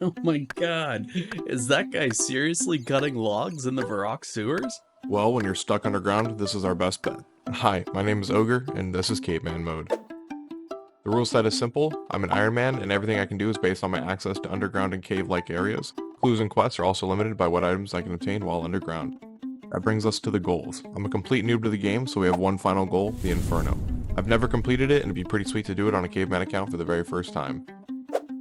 Oh my god, is that guy seriously cutting logs in the Varrock sewers? Well, when you're stuck underground, this is our best bet. Hi, my name is Ohgrr, and this is Caveman Mode. The rule set is simple. I'm an Iron Man, and everything I can do is based on my access to underground and cave-like areas. Clues and quests are also limited by what items I can obtain while underground. That brings us to the goals. I'm a complete noob to the game, so we have one final goal, the Inferno. I've never completed it, and it'd be pretty sweet to do it on a Caveman account for the very first time.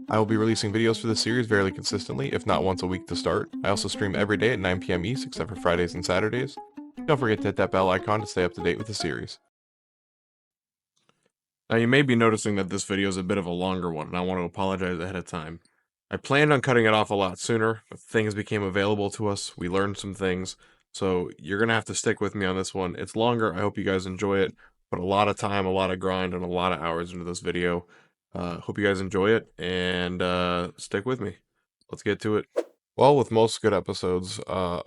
I will be releasing videos for this series fairly consistently, if not once a week to start. I also stream every day at 9 PM East, except for Fridays and Saturdays. Don't forget to hit that bell icon to stay up to date with the series. Now you may be noticing that this video is a bit of a longer one, and I want to apologize ahead of time. I planned on cutting it off a lot sooner, but things became available to us, we learned some things, so you're going to have to stick with me on this one. It's longer, I hope you guys enjoy it. Put a lot of time, a lot of grind, and a lot of hours into this video. Hope you guys enjoy it, and stick with me. Let's get to it. Well, with most good episodes,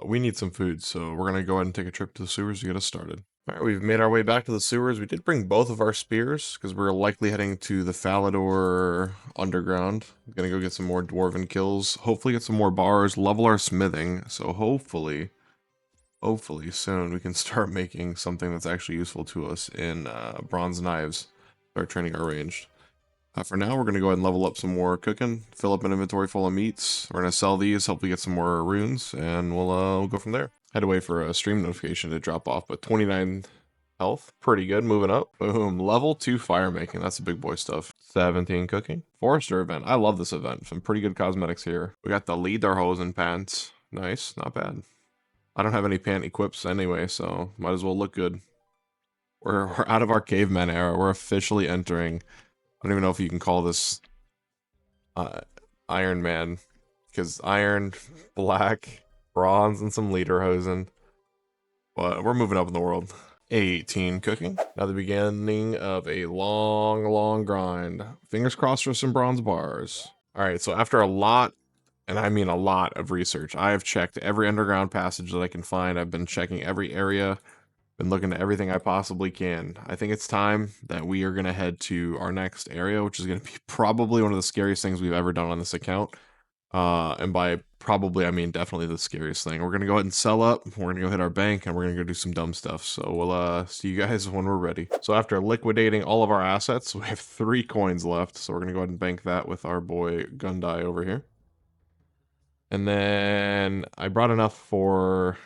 we need some food, so we're going to go ahead and take a trip to the sewers to get us started. Alright, we've made our way back to the sewers. We did bring both of our spears, because we're likely heading to the Falador underground. I'm going to go get some more dwarven kills, hopefully get some more bars, level our smithing, so hopefully soon we can start making something that's actually useful to us in bronze knives, start training our ranged. For now, we're going to go ahead and level up some more cooking, fill up an inventory full of meats. We're going to sell these, hopefully get some more runes, and we'll go from there. Had to wait for a stream notification to drop off, but 29 health, pretty good, moving up. Boom, level 2 fire making, that's the big boy stuff. 17 cooking. Forester event, I love this event, some pretty good cosmetics here. We got the lederhosen pants, nice, not bad. I don't have any pant equips anyway, so might as well look good. We're out of our caveman era, we're officially entering... I don't even know if you can call this Iron Man, because iron, black, bronze, and some lederhosen. But we're moving up in the world. 18 cooking. Now the beginning of a long grind. Fingers crossed for some bronze bars. Alright, so after a lot, and I mean a lot of research, I have checked every underground passage that I can find. I've been checking every area. Been looking at everything I possibly can. I think it's time that we are going to head to our next area, which is going to be probably one of the scariest things we've ever done on this account. And by probably, I mean definitely the scariest thing. We're going to go ahead and sell up. We're going to go hit our bank, and we're going to go do some dumb stuff. So we'll see you guys when we're ready. So after liquidating all of our assets, we have 3 coins left. So we're going to go ahead and bank that with our boy Gundai over here. And then I brought enough for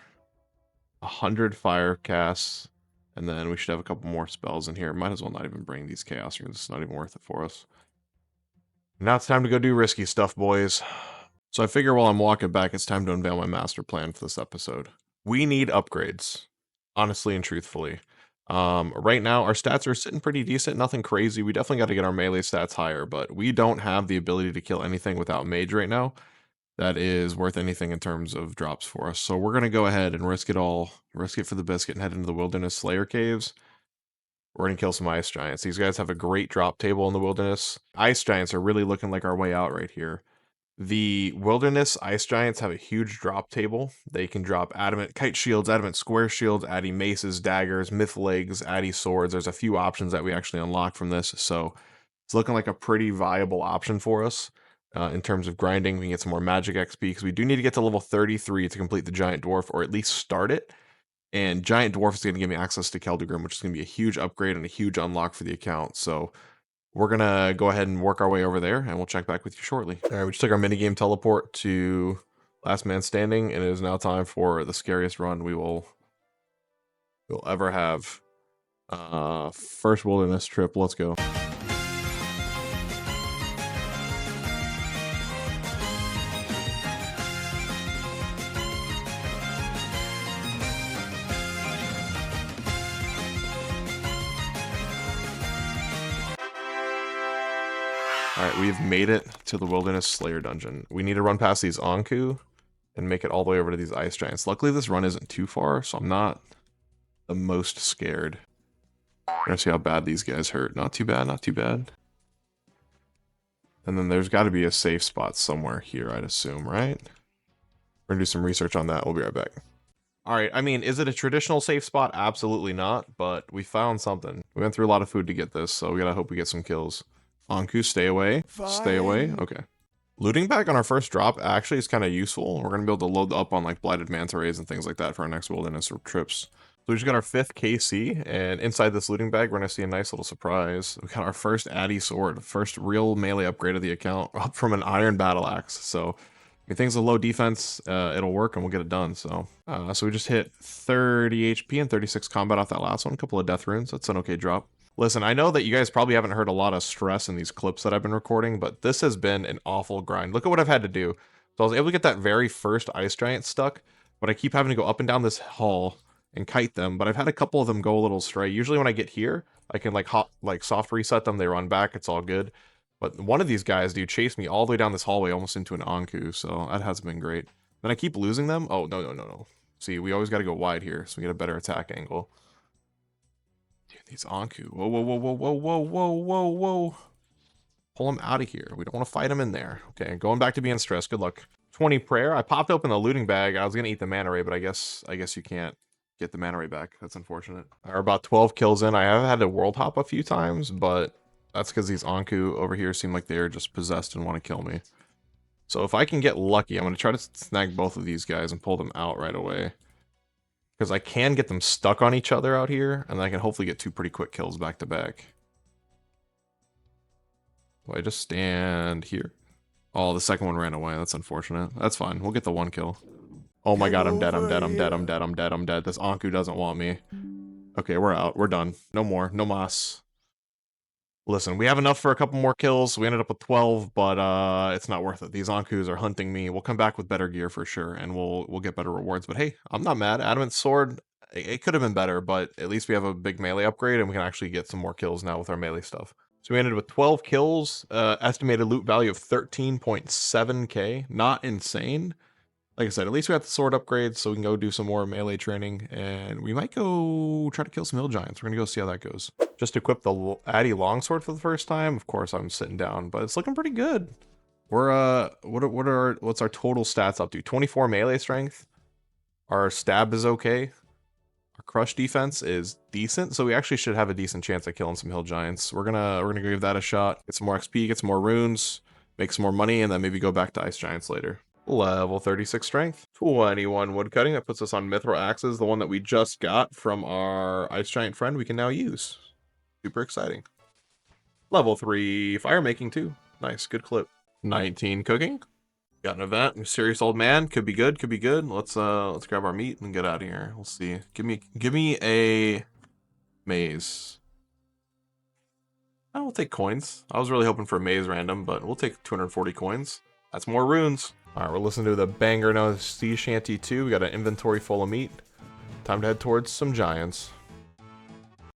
100 fire casts, and then we should have a couple more spells in here. Might as well not even bring these chaos runes. It's not even worth it for us. Now it's time to go do risky stuff, boys. So I figure while I'm walking back, it's time to unveil my master plan for this episode. We need upgrades, honestly and truthfully. Right now, our stats are sitting pretty decent, nothing crazy. We definitely got to get our melee stats higher, but we don't have the ability to kill anything without mage right now that is worth anything in terms of drops for us. So we're going to go ahead and risk it all, risk it for the biscuit, and head into the Wilderness Slayer Caves. We're going to kill some ice giants. These guys have a great drop table in the wilderness. Ice giants are really looking like our way out right here. The wilderness ice giants have a huge drop table. They can drop adamant kite shields, adamant square shields, addy maces, daggers, myth legs, addy swords. There's a few options that we actually unlock from this, so it's looking like a pretty viable option for us. In terms of grinding, we can get some more magic XP, because we do need to get to level 33 to complete the Giant Dwarf, or at least start it. And Giant Dwarf is going to give me access to Keldegrim, which is going to be a huge upgrade and a huge unlock for the account. So we're going to go ahead and work our way over there, and we'll check back with you shortly. All right, we just took our minigame teleport to Last Man Standing, and it is now time for the scariest run we'll ever have. First wilderness trip, let's go. Alright, we've made it to the Wilderness Slayer dungeon. We need to run past these Ankou and make it all the way over to these ice giants. Luckily, this run isn't too far, so I'm not the most scared. We're gonna see how bad these guys hurt. Not too bad, not too bad. And then there's got to be a safe spot somewhere here, I'd assume, right? We're gonna do some research on that. We'll be right back. Alright, I mean, is it a traditional safe spot? Absolutely not, but we found something. We went through a lot of food to get this, so we gotta hope we get some kills. Ankou, stay away. Stay away. Okay. Looting bag on our first drop actually is kind of useful. We're going to be able to load up on like blighted manta rays and things like that for our next wilderness trips. So we just got our 5th KC, and inside this looting bag, we're going to see a nice little surprise. We got our first Addy sword, first real melee upgrade of the account, up from an iron battle axe. So if things are low defense, it'll work and we'll get it done. So we just hit 30 HP and 36 combat off that last one. A couple of death runes. That's an okay drop. Listen, I know that you guys probably haven't heard a lot of stress in these clips that I've been recording, but this has been an awful grind. Look at what I've had to do. So I was able to get that very first ice giant stuck, but I keep having to go up and down this hall and kite them, but I've had a couple of them go a little astray. Usually when I get here, I can like soft reset them, they run back, it's all good. But one of these guys, dude, chased me all the way down this hallway almost into an Ankou, so that hasn't been great. Then I keep losing them. Oh, no. See, we always got to go wide here, so we get a better attack angle. Dude, these Ankou. Whoa. Pull them out of here. We don't want to fight them in there. Okay, going back to being stressed. Good luck. 20 prayer. I popped open the looting bag. I was going to eat the mana ray, but I guess you can't get the mana ray back. That's unfortunate. We're about 12 kills in. I have had to world hop a few times, but that's because these Ankou over here seem like they're just possessed and want to kill me. So if I can get lucky, I'm going to try to snag both of these guys and pull them out right away. Because I can get them stuck on each other out here, and I can hopefully get 2 pretty quick kills back to back. Will I just stand here? Oh, the second one ran away. That's unfortunate. That's fine. We'll get the 1 kill. Oh my god, I'm dead. This Ankou doesn't want me. Okay, we're out. We're done. No more. No mas. Listen, we have enough for a couple more kills. We ended up with 12, but it's not worth it. These Ankous are hunting me. We'll come back with better gear for sure, and we'll get better rewards. But hey, I'm not mad. Adamant sword, it could have been better, but at least we have a big melee upgrade, and we can actually get some more kills now with our melee stuff. So we ended with 12 kills, estimated loot value of 13.7k. Not insane. Like I said, at least we have the sword upgrades, so we can go do some more melee training, and we might go try to kill some hill giants. We're gonna go see how that goes. Just equip the Addy longsword for the first time. Of course, I'm sitting down, but it's looking pretty good. We're what's our total stats up to? 24 melee strength. Our stab is okay. Our crush defense is decent, so we actually should have a decent chance at killing some hill giants. We're gonna give that a shot. Get some more XP, get some more runes, make some more money, and then maybe go back to ice giants later. Level 36 strength, 21 woodcutting. That puts us on mithril axes, the one that we just got from our ice giant friend we can now use. Super exciting. Level 3 fire making too. Nice, good clip. 19 cooking. Got an event. Mysterious old man. Could be good, could be good. Let's grab our meat and get out of here. We'll see. Give me a maze. We'll take coins. I was really hoping for a maze random, but we'll take 240 coins. That's more runes. Alright, we're listening to the banger known as Sea Shanty 2. We got an inventory full of meat. Time to head towards some giants.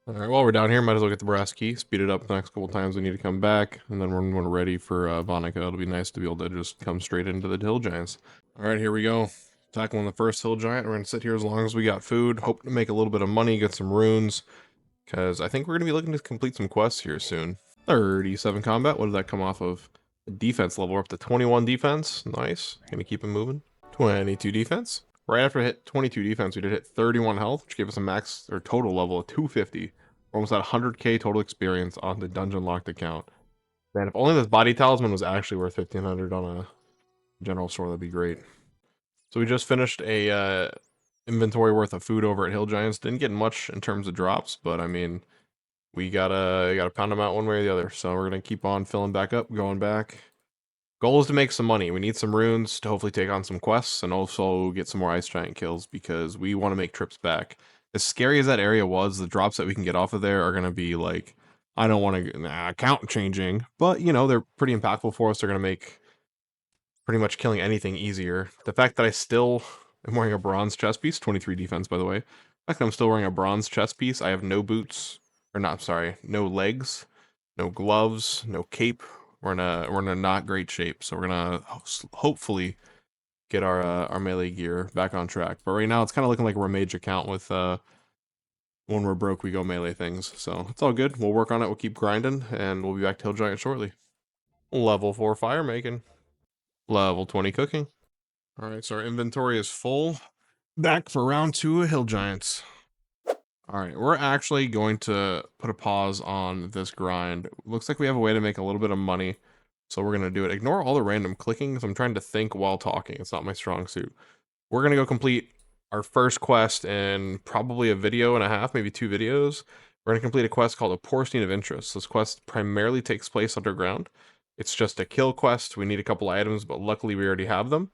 Alright, while we're down here, might as well get the brass key. Speed it up the next couple times we need to come back. And then when we're ready for Vonica, it'll be nice to be able to just come straight into the hill giants. Alright, here we go. Tackling the first hill giant. We're going to sit here as long as we got food. Hope to make a little bit of money, get some runes. Because I think we're going to be looking to complete some quests here soon. 37 combat. What did that come off of? Defense level. We're up to 21 defense. Nice. Gonna keep it moving. 22 defense. Right after I hit 22 defense, we did hit 31 health, which gave us a max or total level of 250. We're almost at 100k total experience on the dungeon locked account. Man, if only this body talisman was actually worth 1500 on a general store, that'd be great. So we just finished a inventory worth of food over at Hill Giants. Didn't get much in terms of drops, but I mean, we gotta pound them out one way or the other. So we're gonna keep on filling back up, going back. Goal is to make some money. We need some runes to hopefully take on some quests and also get some more ice giant kills because we want to make trips back. As scary as that area was, the drops that we can get off of there are gonna be like, I don't want to account changing, but you know, they're pretty impactful for us. They're gonna make pretty much killing anything easier. The fact that I still am wearing a bronze chest piece, 23 defense by the way. The fact that I'm still wearing a bronze chest piece, I have no boots. Or not, sorry, no legs, no gloves, no cape. We're in a not great shape, so we're gonna hopefully get our melee gear back on track. But right now, it's kind of looking like we're a mage account with when we're broke, we go melee things. So it's all good. We'll work on it. We'll keep grinding, and we'll be back to Hill Giant shortly. Level 4 fire making. Level 20 cooking. All right, so our inventory is full. Back for round 2 of Hill Giants. All right, we're actually going to put a pause on this grind. Looks like we have a way to make a little bit of money So we're going to do it. Ignore all the random clicking because I'm trying to think while talking. It's not my strong suit. We're going to go complete our first quest in probably a video and a half, maybe 2 videos. We're going to complete a quest called a Porcine of Interest. This quest primarily takes place underground. It's just a kill quest. We need a couple items, but luckily we already have them.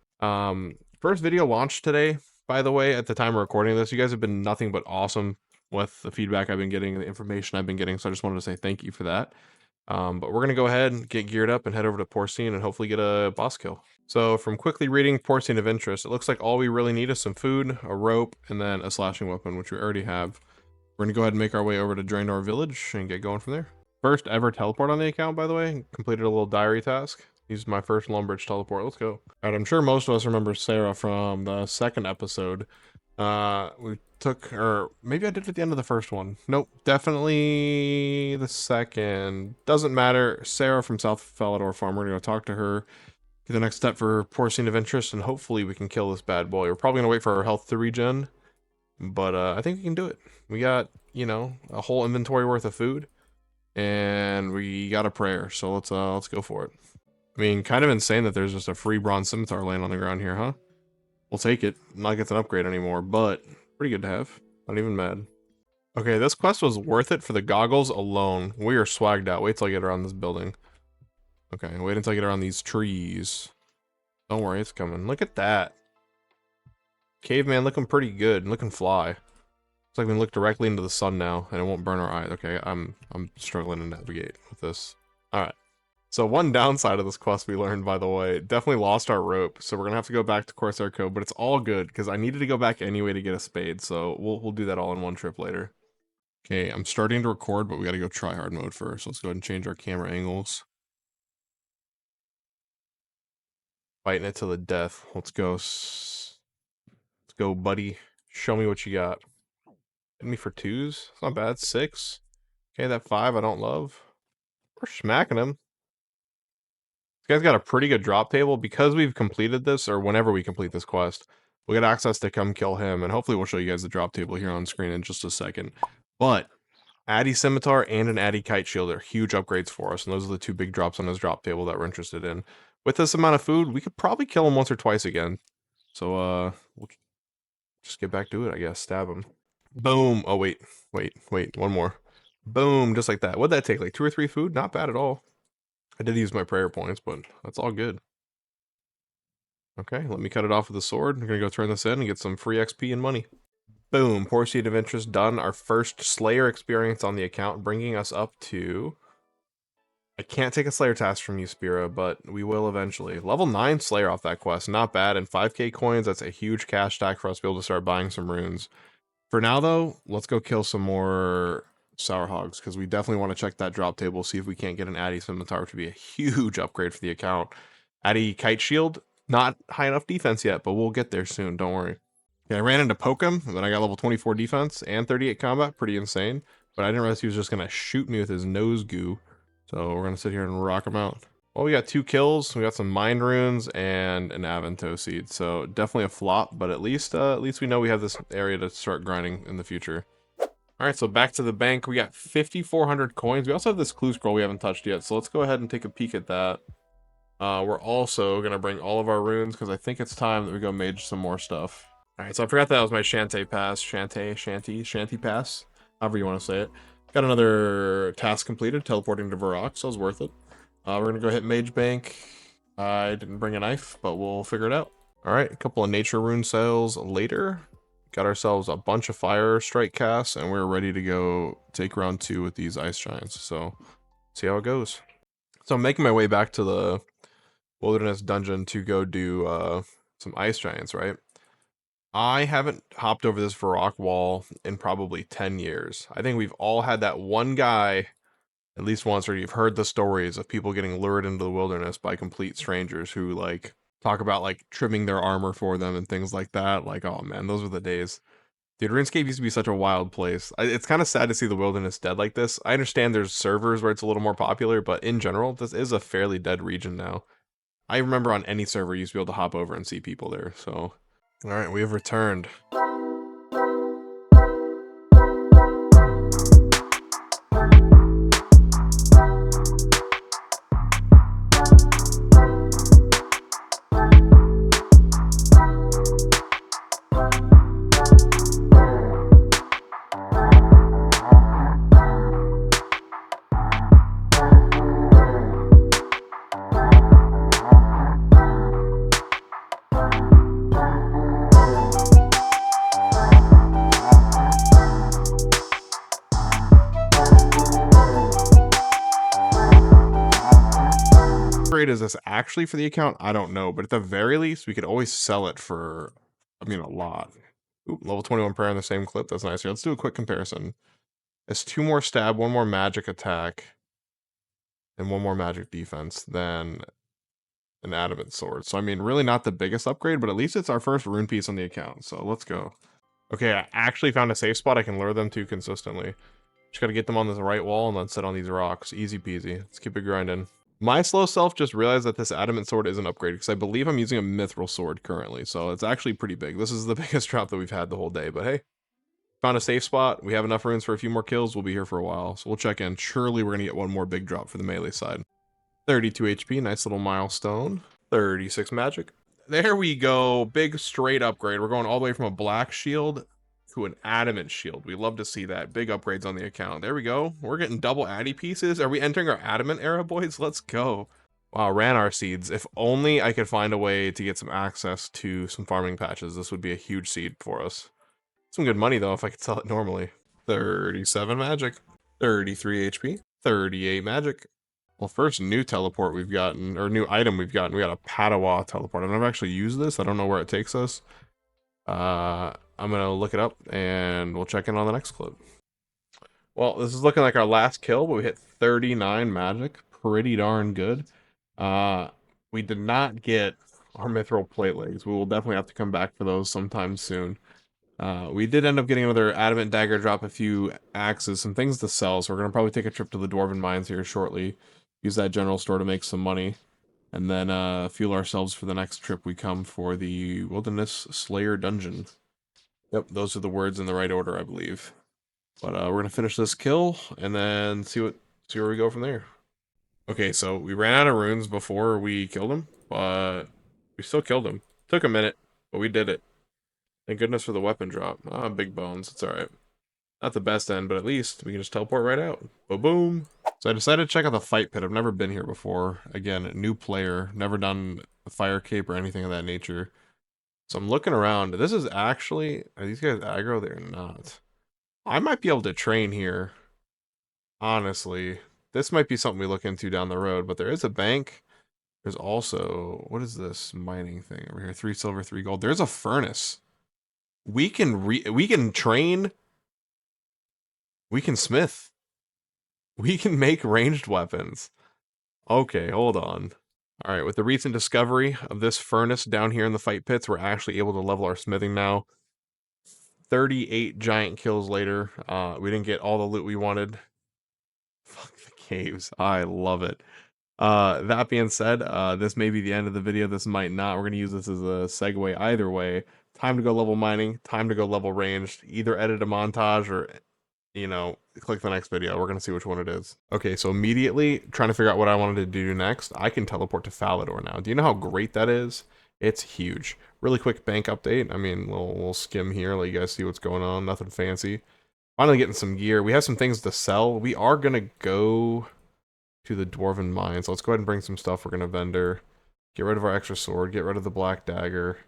First video launched today, by the way, at the time of recording this. You guys have been nothing but awesome with the feedback I've been getting, the information I've been getting, so I just wanted to say thank you for that. But we're going to go ahead and get geared up and head over to Porcine and hopefully get a boss kill. So from quickly reading Porcine of Interest, it looks like all we really need is some food, a rope, and then a slashing weapon, which we already have. We're going to go ahead and make our way over to Draenor Village and get going from there. First ever teleport on the account, by the way. Completed a little diary task. Used my first Lumbridge teleport. Let's go. Alright, I'm sure most of us remember Sarah from the second episode. We took, or maybe I did it at the end of the first one. Nope, definitely the second. Doesn't matter. Sarah from South Falador Farm. We're going to go talk to her. Get the next step for Porcine of Interest, and hopefully we can kill this bad boy. We're probably going to wait for our health to regen. But I think we can do it. We got, you know, a whole inventory worth of food. And we got a prayer, so let's go for it. I mean, kind of insane that there's just a free bronze scimitar laying on the ground here, huh? We'll take it. Not get an upgrade anymore, but pretty good to have. Not even mad. Okay, this quest was worth it for the goggles alone. We are swagged out. Wait till I get around this building. Okay, wait until I get around these trees. Don't worry, it's coming. Look at that. Caveman looking pretty good. Looking fly. Looks like we can look directly into the sun now, and it won't burn our eyes. Okay, I'm struggling to navigate with this. Alright. So one downside of this quest we learned, by the way, definitely lost our rope. So we're going to have to go back to Corsair Cove, but it's all good, because I needed to go back anyway to get a spade. So we'll do that all in one trip later. Okay, I'm starting to record, but we got to go try hard mode first. Let's go ahead and change our camera angles. Fighting it to the death. Let's go. Let's go, buddy. Show me what you got. Hit me for 2s. It's not bad. 6. Okay, that 5 I don't love. We're smacking him. This guy's got a pretty good drop table. Because we've completed this, or whenever we complete this quest, we'll get access to come kill him, and hopefully we'll show you guys the drop table here on screen in just a second. But Addy Scimitar and an Addy Kite Shield are huge upgrades for us, and those are the 2 big drops on his drop table that we're interested in. With this amount of food, we could probably kill him once or twice again. So, we'll just get back to it, I guess. Stab him. Boom. Oh, wait. One more. Boom. Just like that. What'd that take? Like 2 or 3 food? Not bad at all. I did use my prayer points, but that's all good. Okay, let me cut it off with a sword. I'm going to go turn this in and get some free XP and money. Boom. Porcine of Interest done. Our first Slayer experience on the account, bringing us up to... I can't take a Slayer task from you, Spira, but we will eventually. Level 9 Slayer off that quest. Not bad. And 5k coins, that's a huge cash stack for us to be able to start buying some runes. For now, though, let's go kill some more Sour Hogs, because we definitely want to check that drop table, see if we can't get an Addy Scimitar, which would be a huge upgrade for the account. Addy Kite Shield, not high enough defense yet, but we'll get there soon, don't worry. Okay, I ran into Pokem, and then I got level 24 defense and 38 combat, pretty insane. But I didn't realize he was just going to shoot me with his nose goo. So we're going to sit here and rock him out. Well, we got 2 kills, we got some Mind Runes, and an Avanto Seed. So definitely a flop, but at least we know we have this area to start grinding in the future. Alright, so back to the bank. We got 5,400 coins. We also have this clue scroll we haven't touched yet, so let's go ahead and take a peek at that. We're also going to bring all of our runes, because I think it's time that we go mage some more stuff. Alright, so I forgot that was my Shanty pass. Shanty pass. However you want to say it. Got another task completed, teleporting to Varrock, so it was worth it. We're going to go hit Mage Bank. I didn't bring a knife, but we'll figure it out. Alright, a couple of nature rune sales later. Got ourselves a bunch of fire strike casts, and we're ready to go take round 2 with these ice giants. So, see how it goes. So I'm making my way back to the wilderness dungeon to go do some ice giants, right? I haven't hopped over this Varrock wall in probably 10 years. I think we've all had that one guy, at least once, or you've heard the stories of people getting lured into the wilderness by complete strangers who, like, talk about, like, trimming their armor for them and things like that. Like, oh man, those were the days. Dude, RuneScape used to be such a wild place. It's kind of sad to see the wilderness dead like this. I understand there's servers where it's a little more popular, but in general, this is a fairly dead region now. I remember on any server you used to be able to hop over and see people there, so... Alright, we have returned. upgrade is this actually for the account? I don't know, but at the very least, we could always sell it for, I mean, a lot. Ooh, level 21 prayer in the same clip. That's nice. Here, let's do a quick comparison. It's 2 more stab, 1 more magic attack, and 1 more magic defense than an adamant sword. So, I mean, really not the biggest upgrade, but at least it's our first rune piece on the account. So, let's go. Okay, I actually found a safe spot I can lure them to consistently. Just gotta get them on this right wall and then sit on these rocks. Easy peasy. Let's keep it grinding. My slow self just realized that this adamant sword is an upgrade because I believe I'm using a mithril sword currently. So it's actually pretty big. This is the biggest drop that we've had the whole day. But hey, found a safe spot. We have enough runes for a few more kills. We'll be here for a while. So we'll check in. Surely we're gonna get one more big drop for the melee side. 32 HP. Nice little milestone. 36 magic. There we go. Big straight upgrade. We're going all the way from a black shield to an adamant shield. We love to see that. Big upgrades on the account. There we go. We're getting double addy pieces. Are we entering our adamant era, boys? Let's go. Wow, rargh seeds. If only I could find a way to get some access to some farming patches. This would be a huge seed for us. Some good money, though, if I could sell it normally. 37 magic. 33 HP. 38 magic. Well, first new teleport we've gotten, or new item we've gotten. We got a Padawa teleport. I've never actually used this. I don't know where it takes us. I'm gonna look it up and we'll check in on the next clip. Well, this is looking like our last kill, but we hit 39 magic. Pretty darn good. We did not get our mithril plate legs. We will definitely have to come back for those sometime soon. We did end up getting another adamant dagger drop, a few axes, some things to sell, so we're gonna probably take a trip to the dwarven mines here shortly. Use that general store to make some money. And then fuel ourselves for the next trip we come for the Wilderness Slayer Dungeon. Yep, those are the words in the right order, I believe. But we're gonna finish this kill and then see where we go from there. Okay, so we ran out of runes before we killed him, but we still killed him. Took a minute, but we did it. Thank goodness for the weapon drop. Ah, big bones. It's alright. Not the best end, but at least we can just teleport right out. Boom. So I decided to check out the fight pit. I've never been here before. Again, new player. Never done a fire cape or anything of that nature. So I'm looking around. This is actually... Are these guys aggro? They're not. I might be able to train here. Honestly. This might be something we look into down the road. But there is a bank. There's also... What is this mining thing over here? 3 silver, 3 gold. There's a furnace. We can train... We can smith. We can make ranged weapons. Okay, hold on. Alright, with the recent discovery of this furnace down here in the fight pits, we're actually able to level our smithing now. 38 giant kills later. We didn't get all the loot we wanted. Fuck the caves. I love it. That being said, this may be the end of the video. This might not. We're going to use this as a segue either way. Time to go level mining. Time to go level ranged. Either edit a montage or... you know, click the next video. We're going to see which one it is. Okay, so immediately trying to figure out what I wanted to do next. I can teleport to Falador now. Do you know how great that is? It's huge. Really quick bank update. I mean, we'll skim here, let you guys see what's going on. Nothing fancy. Finally getting some gear. We have some things to sell. We are going to go to the Dwarven Mines. Let's go ahead and bring some stuff. We're going to vendor. Get rid of our extra sword. Get rid of the black dagger.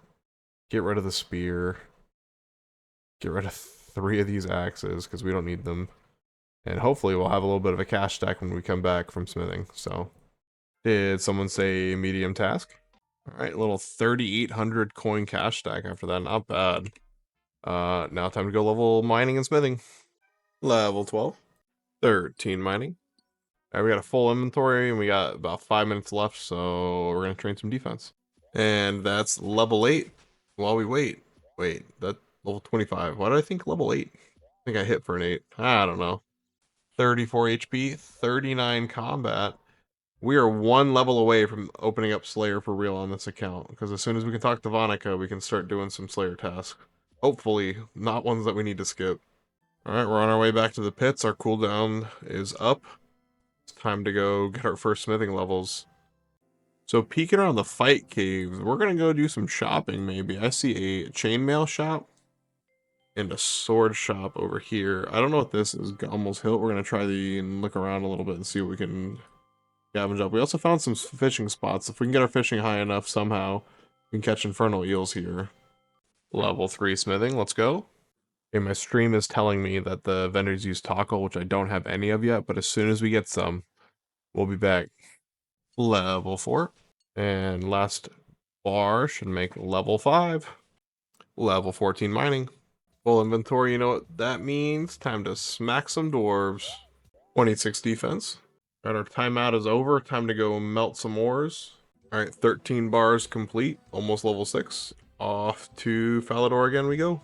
Get rid of the spear. Get rid of 3 of these axes because we don't need them, and hopefully we'll have a little bit of a cash stack when we come back from smithing. So did someone say medium task? All right, a little 3,800 coin cash stack after that. Not bad. Now time to go level mining and smithing. Level 12. 13 mining. All right, we got a full inventory and we got about 5 minutes left, so we're gonna train some defense. And that's level 8 while we wait. Wait, that level 25. Why did I think level 8? I think I hit for an 8. I don't know. 34 HP, 39 combat. We are 1 level away from opening up Slayer for real on this account. Because as soon as we can talk to Vonica, we can start doing some Slayer tasks. Hopefully, not ones that we need to skip. Alright, we're on our way back to the pits. Our cooldown is up. It's time to go get our first smithing levels. So peeking around the fight caves, we're going to go do some shopping maybe. I see a chainmail shop and a sword shop over here. I don't know what this is. Almost Hilt. We're going to try and look around a little bit and see what we can scavenge up. We also found some fishing spots. If we can get our fishing high enough somehow, we can catch infernal eels here. Level 3 smithing. Let's go. Okay, my stream is telling me that the vendors use tackle, which I don't have any of yet, but as soon as we get some, we'll be back. Level 4. And last bar should make level 5. Level 14 mining. Full inventory, you know what that means? Time to smack some dwarves. 26 defense. Alright, our timeout is over. Time to go melt some ores. Alright, 13 bars complete. Almost level 6. Off to Falador again we go.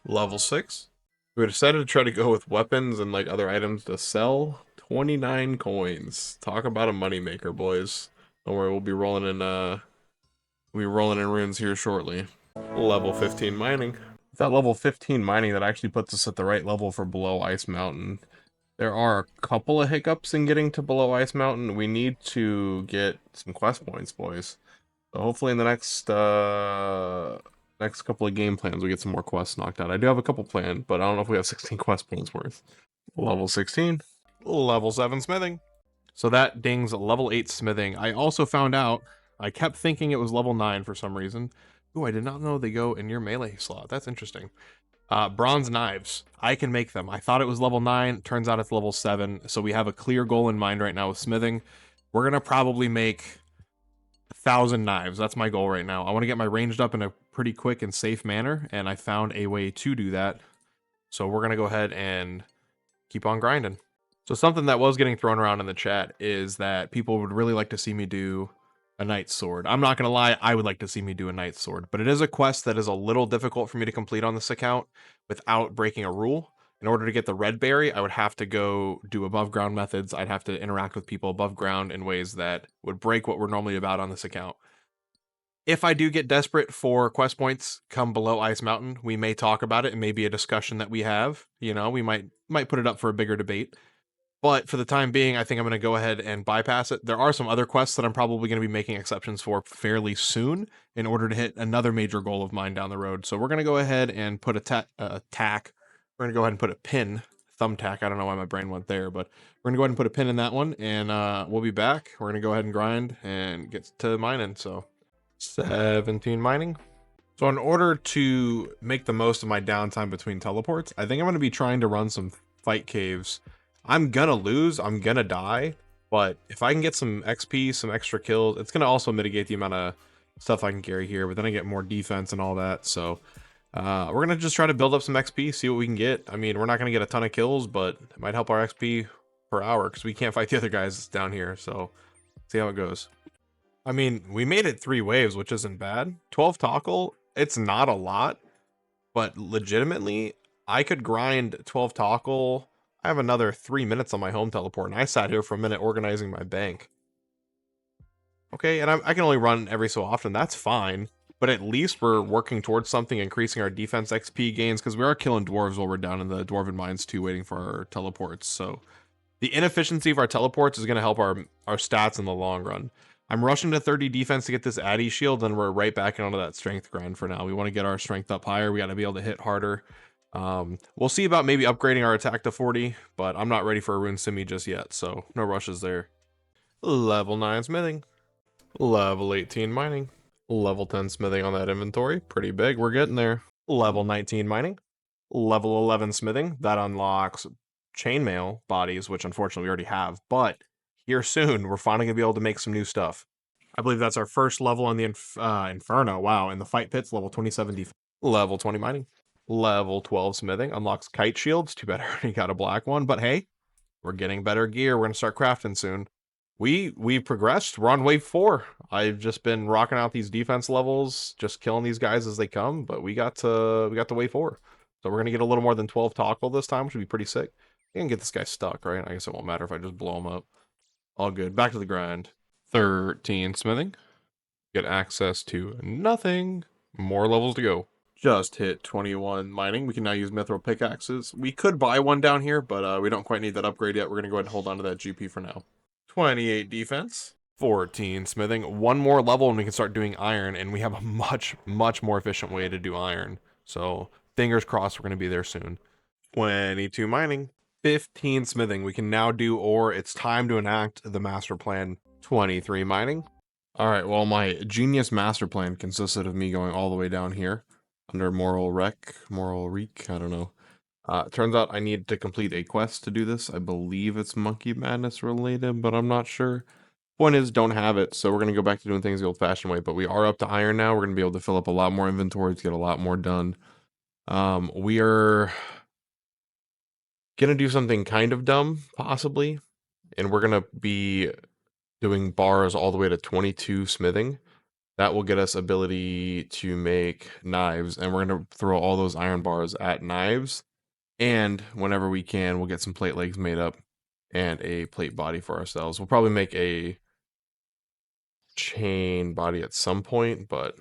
Level 6. We decided to try to go with weapons and like other items to sell. 29 coins. Talk about a moneymaker, boys. Don't worry, we'll be rolling in runes here shortly. Level 15 mining. With that level 15 mining, that actually puts us at the right level for below Ice Mountain. There are a couple of hiccups in getting to below Ice Mountain. We need to get some quest points, boys. So hopefully in the next couple of game plans, we get some more quests knocked out. I do have a couple planned, but I don't know if we have 16 quest points worth. Level 16. Level 7 smithing. So that dings level 8 smithing. I also found out, I kept thinking it was level 9 for some reason. Ooh, I did not know they go in your melee slot. That's interesting. Bronze knives. I can make them. I thought it was level 9. Turns out it's level 7. So we have a clear goal in mind right now with smithing. We're going to probably make 1,000 knives. That's my goal right now. I want to get my ranged up in a pretty quick and safe manner, and I found a way to do that. So we're going to go ahead and keep on grinding. So something that was getting thrown around in the chat is that people would really like to see me do a knight's sword. I'm not going to lie, I would like to see me do a knight's sword, but it is a quest that is a little difficult for me to complete on this account without breaking a rule. In order to get the red berry, I would have to go do above ground methods. I'd have to interact with people above ground in ways that would break what we're normally about on this account. If I do get desperate for quest points come below Ice Mountain, we may talk about it. It may be a discussion that we have. You know, we might put it up for a bigger debate. But for the time being, I think I'm going to go ahead and bypass it. There are some other quests that I'm probably going to be making exceptions for fairly soon in order to hit another major goal of mine down the road. So we're going to go ahead and put a tack. We're going to go ahead and put a pin, thumbtack. I don't know why my brain went there, but we're going to go ahead and put a pin in that one, and we'll be back. We're going to go ahead and grind and get to mining. So 17 mining. So in order to make the most of my downtime between teleports, I think I'm going to be trying to run some fight caves. I'm gonna lose, I'm gonna die, but if I can get some XP, some extra kills, it's gonna also mitigate the amount of stuff I can carry here, but then I get more defense and all that. So we're gonna just try to build up some XP, see what we can get. I mean, we're not gonna get a ton of kills, but it might help our XP per hour because we can't fight the other guys down here. So see how it goes. I mean, we made it 3 waves, which isn't bad. 12 tackle, it's not a lot, but legitimately, I could grind 12 tackle. I have another 3 minutes on my home teleport, and I sat here for a minute organizing my bank. Okay, and I can only run every so often. That's fine, but at least we're working towards something, increasing our defense XP gains, because we are killing dwarves while we're down in the dwarven mines too, waiting for our teleports. So the inefficiency of our teleports is going to help our stats in the long run. I'm rushing to 30 defense to get this Addy shield, and we're right back onto that strength grind for now. We want to get our strength up higher. We got to be able to hit harder. We'll see about maybe upgrading our attack to 40, but I'm not ready for a rune simi just yet, so no rushes there. Level 9 smithing. Level 18 mining. Level 10 smithing on that inventory. Pretty big, we're getting there. Level 19 mining. Level 11 smithing. That unlocks chainmail bodies, which unfortunately we already have, but here soon, we're finally going to be able to make some new stuff. I believe that's our first level on the Inferno. Wow, in the fight pits, level 27 defense. Level 20 mining. Level 12 smithing. Unlocks kite shields. Too bad I already got a black one, but hey, we're getting better gear. We're going to start crafting soon. We've progressed. We're on wave 4. I've just been rocking out these defense levels, just killing these guys as they come, but we got to wave 4. So we're going to get a little more than 12 tackle this time, which would be pretty sick. I can get this guy stuck, right? I guess it won't matter if I just blow him up. All good. Back to the grind. 13 smithing. Get access to nothing. More levels to go. Just hit 21 mining. We can now use mithril pickaxes. We could buy one down here, but we don't quite need that upgrade yet. We're going to go ahead and hold on to that GP for now. 28 defense. 14 smithing. One more level and we can start doing iron, and we have a much, much more efficient way to do iron. So fingers crossed we're going to be there soon. 22 mining. 15 smithing. We can now do ore. It's time to enact the master plan. 23 mining. All right, well, my genius master plan consisted of me going all the way down here under moral reek, I don't know. Turns out I need to complete a quest to do this. I believe it's Monkey Madness related, but I'm not sure. Point is, don't have it, so we're going to go back to doing things the old-fashioned way, but we are up to iron now. We're going to be able to fill up a lot more inventory to get a lot more done. We are going to do something kind of dumb, possibly, and we're going to be doing bars all the way to 22 smithing. That will get us ability to make knives, and we're going to throw all those iron bars at knives, and whenever we can, we'll get some plate legs made up and a plate body for ourselves. We'll probably make a chain body at some point, but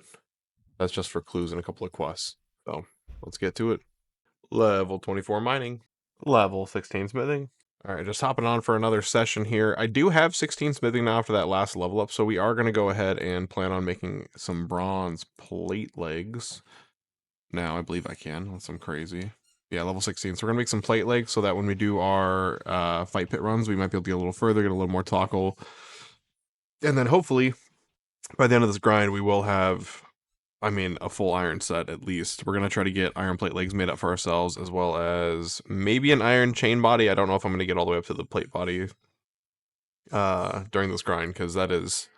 that's just for clues and a couple of quests. So let's get to it. Level 24 mining, level 16 smithing. All right, just hopping on for another session here. I do have 16 smithing now after that last level up, so we are going to go ahead and plan on making some bronze plate legs. Now, I believe I can, unless I'm crazy. Yeah, level 16. So we're going to make some plate legs so that when we do our fight pit runs, we might be able to get a little further, get a little more tackle. And then hopefully, by the end of this grind, we will have, I mean, a full iron set at least. We're going to try to get iron plate legs made up for ourselves, as well as maybe an iron chain body. I don't know if I'm going to get all the way up to the plate body during this grind, because that is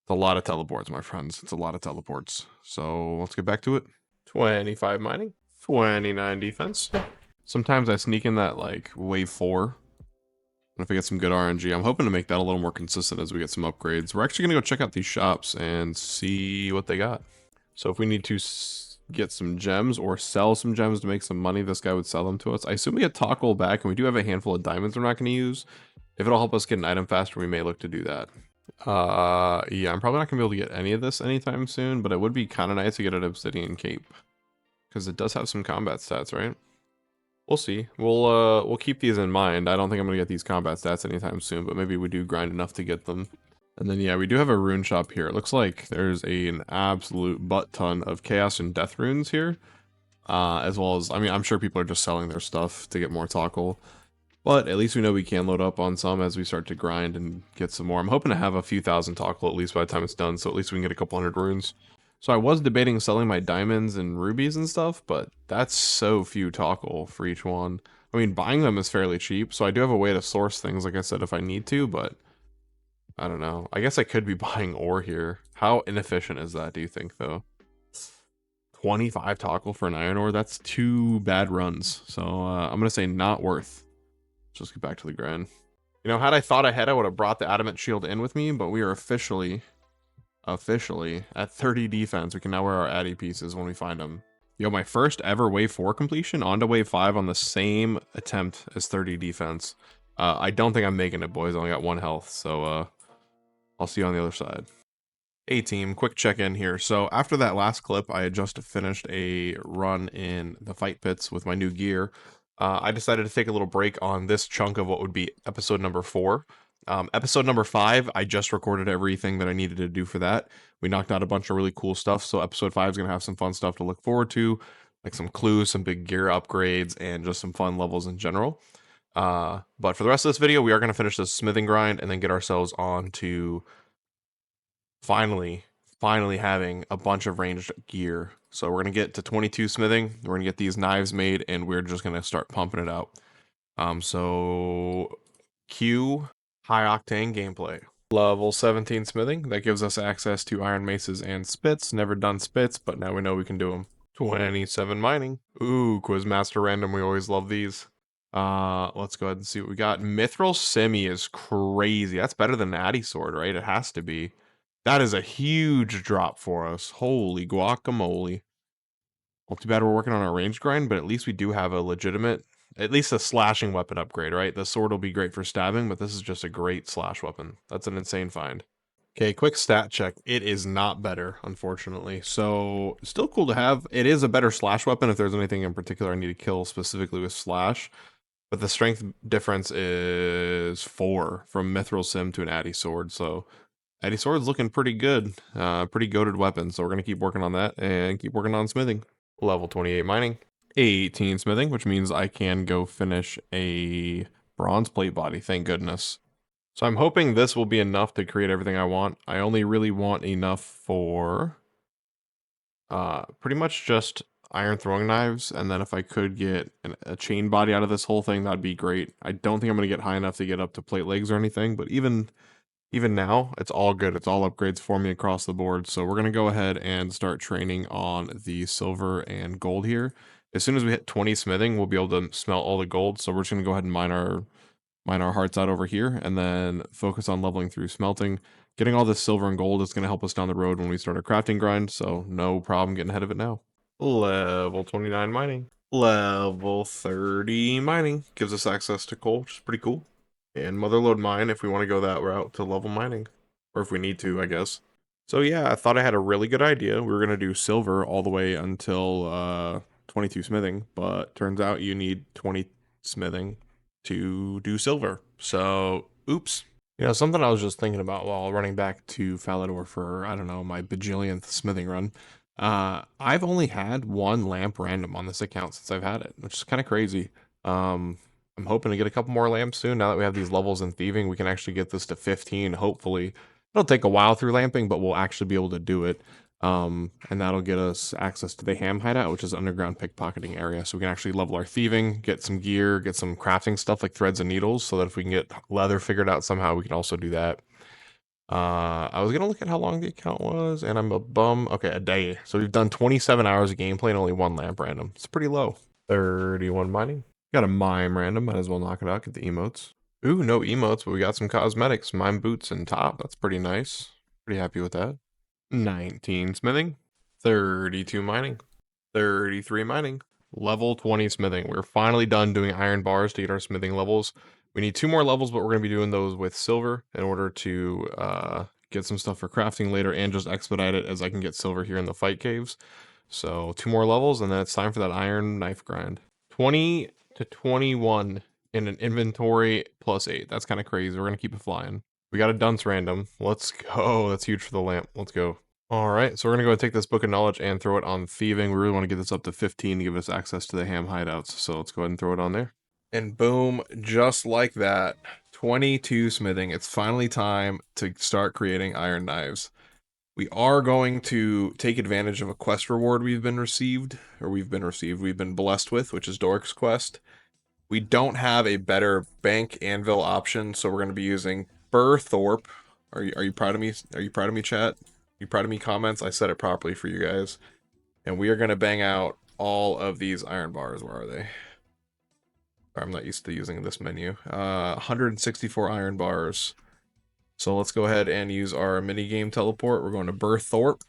a lot of teleports, my friends. It's a lot of teleports. So let's get back to it. 25 mining, 29 defense. Sometimes I sneak in that like wave 4. And if I get some good RNG, I'm hoping to make that a little more consistent as we get some upgrades. We're actually going to go check out these shops and see what they got. So if we need to get some gems or sell some gems to make some money, this guy would sell them to us. I assume we get tackle back, and we do have a handful of diamonds we're not going to use. If it'll help us get an item faster, we may look to do that. Yeah, I'm probably not gonna be able to get any of this anytime soon, but it would be kind of nice to get an obsidian cape, because it does have some combat stats, right? We'll see. We'll keep these in mind. I don't think I'm gonna get these combat stats anytime soon, but maybe we do grind enough to get them. And then yeah, we do have a rune shop here. It looks like there's an absolute butt ton of chaos and death runes here, as well as, I mean, I'm sure people are just selling their stuff to get more tackle. But at least we know we can load up on some as we start to grind and get some more. I'm hoping to have a few thousand tackle at least by the time it's done, so at least we can get a couple hundred runes. So I was debating selling my diamonds and rubies and stuff, but that's so few tackle for each one. I mean, buying them is fairly cheap, so I do have a way to source things, like I said, if I need to, but I don't know. I guess I could be buying ore here. How inefficient is that, do you think, though? 25 tackle for an iron ore? That's 2 bad runs. So I'm going to say not worth. Just get back to the grind. You know, had I thought ahead, I would have brought the adamant shield in with me, but we are officially at 30 defense. We can now wear our addy pieces when we find them. Yo, my first ever wave 4 completion onto wave 5 on the same attempt as 30 defense. I don't think I'm making it, boys. I only got 1 health, so I'll see you on the other side. Hey team, quick check-in here. So after that last clip, I had just finished a run in the fight pits with my new gear. I decided to take a little break on this chunk of what would be episode number 4. Episode number 5, I just recorded everything that I needed to do for that. We knocked out a bunch of really cool stuff, so episode 5 is going to have some fun stuff to look forward to, like some clues, some big gear upgrades, and just some fun levels in general. But for the rest of this video, we are going to finish this smithing grind and then get ourselves on to finally having a bunch of ranged gear. So we're going to get to 22 smithing, we're going to get these knives made, and we're just going to start pumping it out. So cue high octane gameplay. Level 17 smithing, that gives us access to iron maces and spits. Never done spits, but now we know we can do them. 27 mining. Ooh, Quizmaster random, we always love these. Let's go ahead and see what we got. Mithril Simi is crazy. That's better than Addy Sword, right? It has to be. That is a huge drop for us. Holy guacamole. Well, too bad we're working on our range grind, but at least we do have a legitimate, at least a slashing weapon upgrade, right? The sword will be great for stabbing, but this is just a great slash weapon. That's an insane find. Okay, quick stat check. It is not better, unfortunately. So, still cool to have. It is a better slash weapon if there's anything in particular I need to kill specifically with slash. But the strength difference is 4 from Mithril Sim to an Addy Sword, so Addy Sword's looking pretty good. Pretty goated weapon, so we're going to keep working on that and keep working on smithing. Level 28 mining. 18 smithing, which means I can go finish a bronze plate body, thank goodness. So I'm hoping this will be enough to create everything I want. I only really want enough for pretty much just iron throwing knives, and then if I could get a chain body out of this whole thing, that'd be great. I don't think I'm going to get high enough to get up to plate legs or anything, but even Even now, it's all good. It's all upgrades for me across the board. So we're going to go ahead and start training on the silver and gold here. As soon as we hit 20 smithing, we'll be able to smelt all the gold. So we're just going to go ahead and mine our hearts out over here and then focus on leveling through smelting. Getting all this silver and gold is going to help us down the road when we start our crafting grind. So no problem getting ahead of it now. Level 29 mining. Level 30 mining gives us access to coal, which is pretty cool. And motherlode mine if we want to go that route to level mining. Or if we need to, I guess. So yeah, I thought I had a really good idea. We were going to do silver all the way until 22 smithing. But turns out you need 20 smithing to do silver. So, oops. You know, something I was just thinking about while running back to Falador for, I don't know, my bajillionth smithing run. I've only had one lamp random on this account since I've had it, which is kind of crazy. I'm hoping to get a couple more lamps soon. Now that we have these levels in thieving, we can actually get this to 15, hopefully. It'll take a while through lamping, but we'll actually be able to do it. And that'll get us access to the ham hideout, which is underground pickpocketing area. So we can actually level our thieving, get some gear, get some crafting stuff like threads and needles, so that if we can get leather figured out somehow, we can also do that. I was gonna look at how long the account was, and I'm a bum. Okay, a day. So we've done 27 hours of gameplay and only one lamp random. It's pretty low. 31 mining. Got a mime random, might as well knock it out, get the emotes. Ooh, no emotes, but we got some cosmetics. Mime boots and top, that's pretty nice. Pretty happy with that. 19 smithing. 32 mining. 33 mining. Level 20 smithing. We're finally done doing iron bars to get our smithing levels. We need 2 more levels, but we're going to be doing those with silver in order to get some stuff for crafting later and just expedite it as I can get silver here in the fight caves. So 2 more levels, and then it's time for that iron knife grind. 20 to 21 in an inventory plus 8. That's kind of crazy. We're going to keep it flying. We got a dunce random. Let's go. That's huge for the lamp. Let's go. All right, so we're going to go and take this book of knowledge and throw it on thieving. We really want to get this up to 15 to give us access to the ham hideouts. So let's go ahead and throw it on there. And boom, just like that, 22 smithing. It's finally time to start creating iron knives. We are going to take advantage of a quest reward we've been blessed with, which is Doric's quest. We don't have a better bank anvil option, so we're going to be using Burthorpe. Are you proud of me? Are you proud of me, chat? Are you proud of me, comments? I said it properly for you guys. And we are going to bang out all of these iron bars. Where are they? I'm not used to using this menu. 164 iron bars. So let's go ahead and use our minigame teleport. We're going to Burthorpe.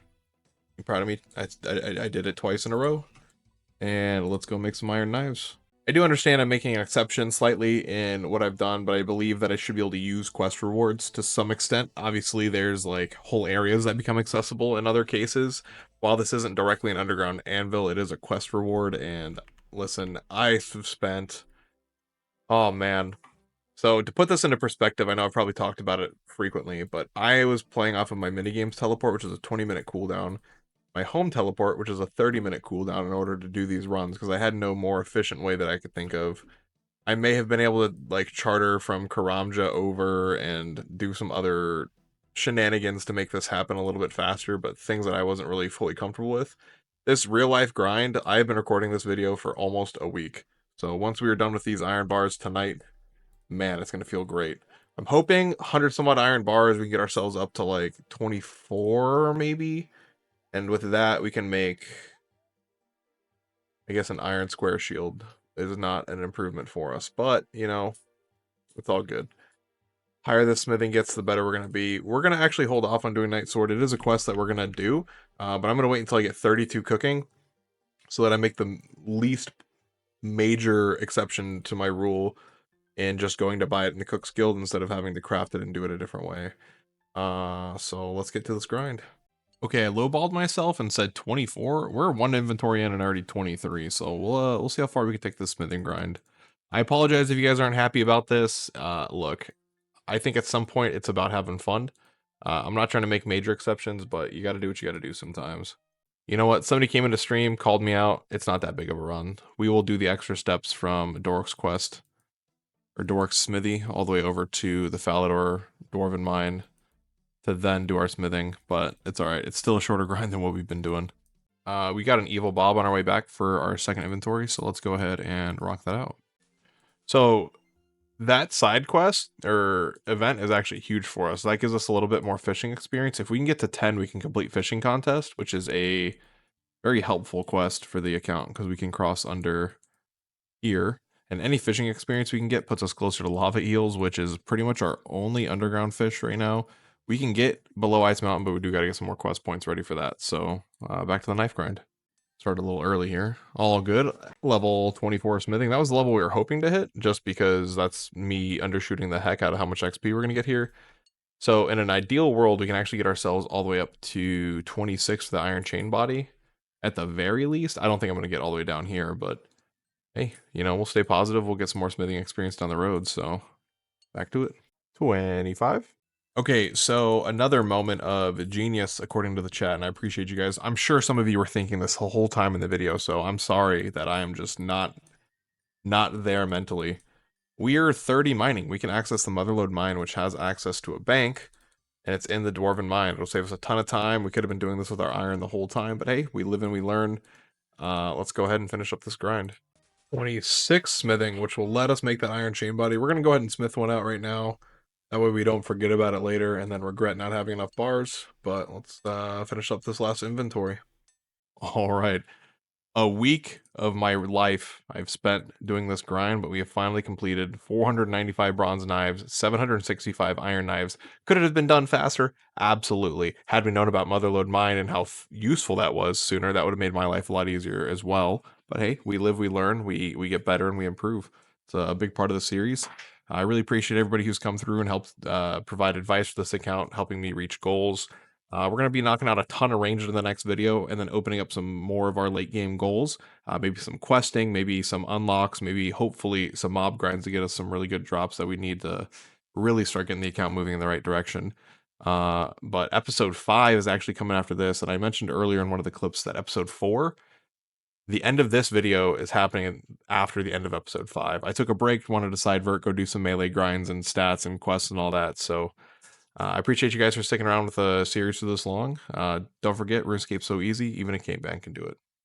You proud of me? I did it twice in a row. And let's go make some iron knives. I do understand I'm making an exception slightly in what I've done, but I believe that I should be able to use quest rewards to some extent. Obviously, there's like whole areas that become accessible in other cases. While this isn't directly an underground anvil, it is a quest reward. And listen, I've spent... Oh, man. So to put this into perspective, I know I've probably talked about it frequently, but I was playing off of my minigames teleport, which is a 20-minute cooldown. My home teleport, which is a 30-minute cooldown in order to do these runs, because I had no more efficient way that I could think of. I may have been able to, like, charter from Karamja over and do some other shenanigans to make this happen a little bit faster, but things that I wasn't really fully comfortable with. This real-life grind, I've been recording this video for almost a week. So once we are done with these iron bars tonight, man, it's going to feel great. I'm hoping 100 somewhat iron bars, we can get ourselves up to, like, 24, maybe? And with that, we can make, I guess, an iron square shield. Is not an improvement for us, but, you know, it's all good. Higher the smithing gets, the better we're going to be. We're going to actually hold off on doing Night Sword. It is a quest that we're going to do, but I'm going to wait until I get 32 cooking so that I make the least major exception to my rule in just going to buy it in the Cook's Guild instead of having to craft it and do it a different way. So let's get to this grind. Okay, I lowballed myself and said 24. We're one inventory in and already 23, so we'll see how far we can take this smithing grind. I apologize if you guys aren't happy about this. Look, I think at some point it's about having fun. I'm not trying to make major exceptions, but you got to do what you got to do sometimes. You know what? Somebody came into stream, called me out. It's not that big of a run. We will do the extra steps from Doric's quest, or Doric's smithy, all the way over to the Falador Dwarven Mine, to then do our smithing, but it's alright. It's still a shorter grind than what we've been doing. We got an evil Bob on our way back for our second inventory, so let's go ahead and rock that out. So, that side quest or event is actually huge for us. That gives us a little bit more fishing experience. If we can get to 10, we can complete fishing contest, which is a very helpful quest for the account because we can cross under here. And any fishing experience we can get puts us closer to lava eels, which is pretty much our only underground fish right now. We can get below Ice Mountain, but we do got to get some more quest points ready for that. So back to the knife grind. Started a little early here. All good. Level 24 smithing. That was the level we were hoping to hit, just because that's me undershooting the heck out of how much XP we're going to get here. So in an ideal world, we can actually get ourselves all the way up to 26 for the iron chain body. At the very least, I don't think I'm going to get all the way down here, but hey, you know, we'll stay positive. We'll get some more smithing experience down the road. So back to it. 25. Okay, so another moment of genius, according to the chat, and I appreciate you guys. I'm sure some of you were thinking this the whole time in the video, so I'm sorry that I am just not there mentally. We are 30 mining. We can access the Motherlode mine, which has access to a bank, and it's in the Dwarven mine. It'll save us a ton of time. We could have been doing this with our iron the whole time, but hey, we live and we learn. Let's go ahead and finish up this grind. 26 smithing, which will let us make that iron chain body. We're going to go ahead and smith one out right now. That way we don't forget about it later and then regret not having enough bars. But let's finish up this last inventory. All right. A week of my life I've spent doing this grind, but we have finally completed 495 bronze knives, 765 iron knives. Could it have been done faster? Absolutely. Had we known about Motherlode Mine and how useful that was sooner, that would have made my life a lot easier as well. But hey, we live, we learn, we get better, and we improve. It's a big part of the series. I really appreciate everybody who's come through and helped provide advice for this account, helping me reach goals. We're going to be knocking out a ton of range in the next video and then opening up some more of our late game goals. Maybe some questing, maybe some unlocks, maybe hopefully some mob grinds to get us some really good drops that we need to really start getting the account moving in the right direction. But episode 5 is actually coming after this. And I mentioned earlier in one of the clips that episode 4, the end of this video is happening after the end of episode 5. I took a break, wanted to side vert, go do some melee grinds and stats and quests and all that. So I appreciate you guys for sticking around with the series for this long. Don't forget, RuneScape's so easy, even a caveman can do it.